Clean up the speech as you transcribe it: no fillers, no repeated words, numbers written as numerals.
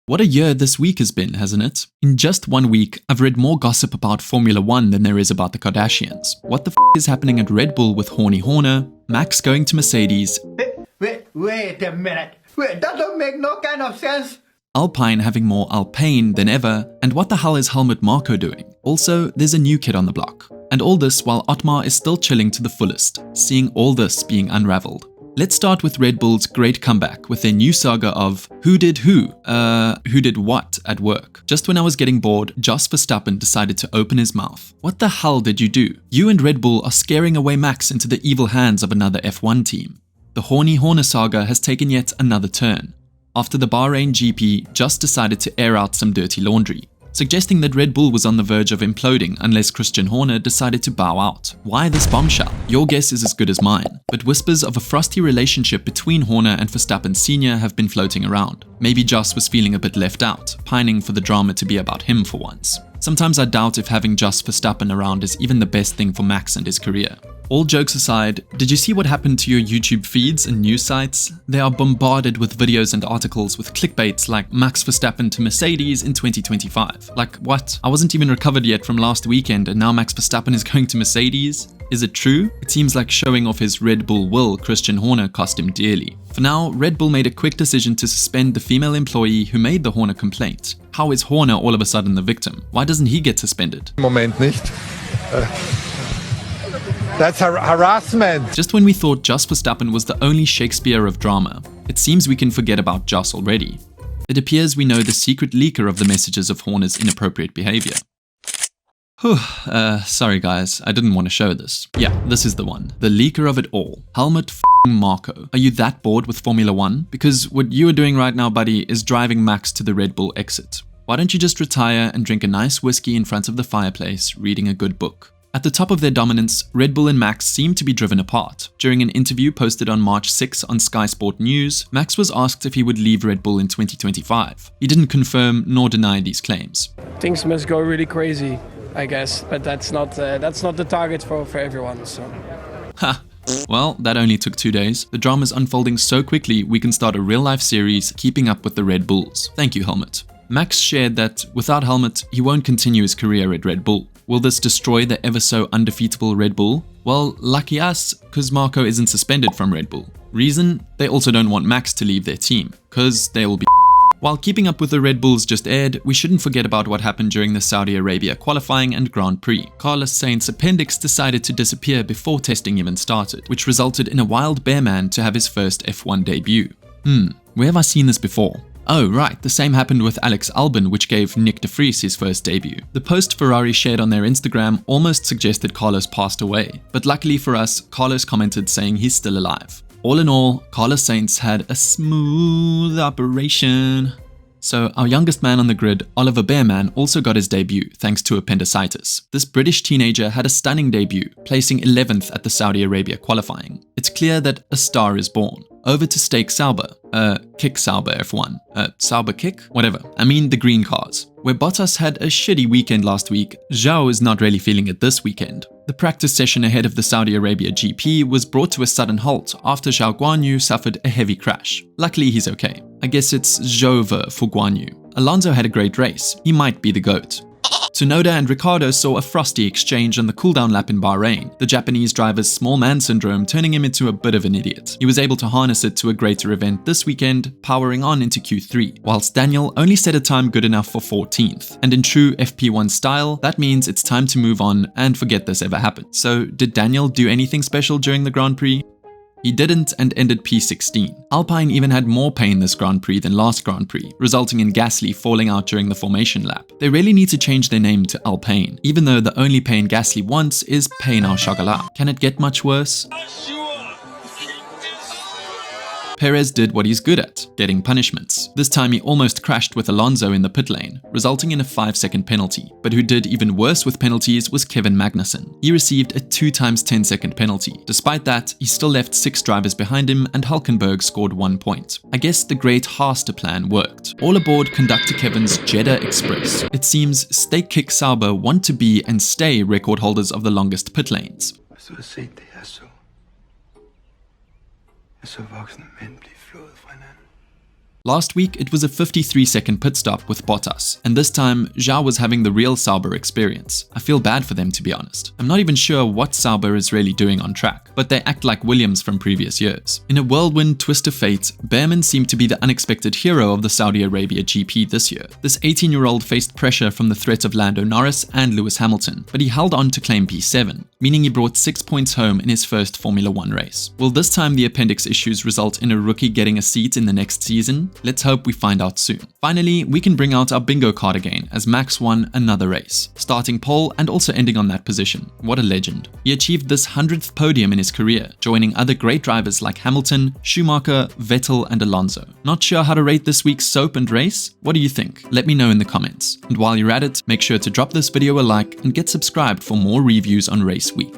What a year this week has been, hasn't it? In just 1 week, I've read more gossip about Formula 1 than there is about the Kardashians. What the is happening at Red Bull with Horny, Max going to Mercedes, Wait a minute. Wait, that don't make no kind of sense. Alpine having more Alpane than ever, and what the hell is Helmut Marko doing? Also, there's a new kid on the block. And all this while Otmar is still chilling to the fullest, seeing all this being unraveled. Let's start with Red Bull's great comeback with their new saga of who did what at work. Just when I was getting bored, Jos Verstappen decided to open his mouth. What the hell did you do? You and Red Bull are scaring away Max into the evil hands of another F1 team. The Horny saga has taken yet another turn. After the Bahrain GP, Jos decided to air out some dirty laundry, suggesting that Red Bull was on the verge of imploding unless Christian Horner decided to bow out. Why this bombshell? Your guess is as good as mine, but whispers of a frosty relationship between Horner and Verstappen Sr. have been floating around. Maybe Jos was feeling a bit left out, pining for the drama to be about him for once. Sometimes I doubt if having Jos Verstappen around is even the best thing for Max and his career. All jokes aside, did you see what happened to your YouTube feeds and news sites? They are bombarded with videos and articles with clickbaits like Max Verstappen to Mercedes in 2025. Like what? I wasn't even recovered yet from last weekend and now Max Verstappen is going to Mercedes? Is it true? It seems like showing off his Red Bull will Christian Horner cost him dearly. For now, Red Bull made a quick decision to suspend the female employee who made the Horner complaint. How is Horner all of a sudden the victim? Why doesn't he get suspended? Moment nicht. That's harassment. Just when we thought Jos Verstappen was the only Shakespeare of drama, it seems we can forget about Jos already. It appears we know the secret leaker of the messages of Horner's inappropriate behavior. Sorry guys, I didn't want to show this. Yeah, this is the one. The leaker of it all. Helmut Marko. Are you that bored with Formula 1? Because what you are doing right now, buddy, is driving Max to the Red Bull exit. Why don't you just retire and drink a nice whiskey in front of the fireplace, reading a good book? At the top of their dominance, Red Bull and Max seem to be driven apart. During an interview posted on March 6 on Sky Sport News, Max was asked if he would leave Red Bull in 2025. He didn't confirm nor deny these claims. Things must go really crazy, I guess, but that's not the target for everyone. So. Ha! Well, that only took 2 days. The drama's unfolding so quickly we can start a real-life series keeping up with the Red Bulls. Thank you, Helmut. Max shared that without Helmut, he won't continue his career at Red Bull. Will this destroy the ever-so undefeatable Red Bull? Well, lucky us, cause Marko isn't suspended from Red Bull. Reason? They also don't want Max to leave their team, cause they will be While keeping up with the Red Bulls just aired, we shouldn't forget about what happened during the Saudi Arabia qualifying and Grand Prix. Carlos Sainz Appendix decided to disappear before testing even started, which resulted in a wild Bearman to have his first F1 debut. Where have I seen this before? Oh right, the same happened with Alex Albon, which gave Nyck de Vries his first debut. The post Ferrari shared on their Instagram almost suggested Carlos passed away, but luckily for us, Carlos commented saying he's still alive. All in all, Carlos Sainz had a smooth operation. So our youngest man on the grid, Oliver Bearman, also got his debut thanks to appendicitis. This British teenager had a stunning debut, placing 11th at the Saudi Arabia qualifying. It's clear that a star is born. Over to Stake Sauber, Kick Sauber F1, Sauber Kick? Whatever, I mean the green cars. Where Bottas had a shitty weekend last week, Zhou is not really feeling it this weekend. The practice session ahead of the Saudi Arabia GP was brought to a sudden halt after Zhou Guanyu suffered a heavy crash. Luckily he's okay. I guess it's Zhouver for Guanyu. Alonso had a great race, he might be the GOAT. Tsunoda and Ricciardo saw a frosty exchange on the cooldown lap in Bahrain, the Japanese driver's small man syndrome turning him into a bit of an idiot. He was able to harness it to a greater event this weekend, powering on into Q3, whilst Daniel only set a time good enough for 14th. And in true FP1 style, that means it's time to move on and forget this ever happened. So did Daniel do anything special during the Grand Prix? He didn't and ended P16. Alpine even had more pain this Grand Prix than last Grand Prix, resulting in Gasly falling out during the formation lap. They really need to change their name to Alpine, even though the only pain Gasly wants is pain au chocolat. Can it get much worse? Perez did what he's good at, getting punishments. This time he almost crashed with Alonso in the pit lane, resulting in a 5-second penalty. But who did even worse with penalties was Kevin Magnussen. He received a 2 times 10-second penalty. Despite that, he still left 6 drivers behind him and Hulkenberg scored 1 point. I guess the great Haaster plan worked. All aboard Conductor Kevin's Jeddah Express. It seems Stake Kick Sauber want to be and stay record holders of the longest pit lanes. Last week, it was a 53-second pit stop with Bottas, and this time, Zhao was having the real Sauber experience. I feel bad for them, to be honest. I'm not even sure what Sauber is really doing on track, but they act like Williams from previous years. In a whirlwind twist of fate, Bearman seemed to be the unexpected hero of the Saudi Arabia GP this year. This 18-year-old faced pressure from the threat of Lando Norris and Lewis Hamilton, but he held on to claim P7, meaning he brought 6 points home in his first Formula 1 race. Will this time the appendix issues result in a rookie getting a seat in the next season? Let's hope we find out soon. Finally, we can bring out our bingo card again as Max won another race, starting pole and also ending on that position. What a legend. He achieved this 100th podium in his career, joining other great drivers like Hamilton, Schumacher, Vettel and Alonso. Not sure how to rate this week's soap and race? What do you think? Let me know in the comments. And while you're at it, make sure to drop this video a like and get subscribed for more reviews on race weeks.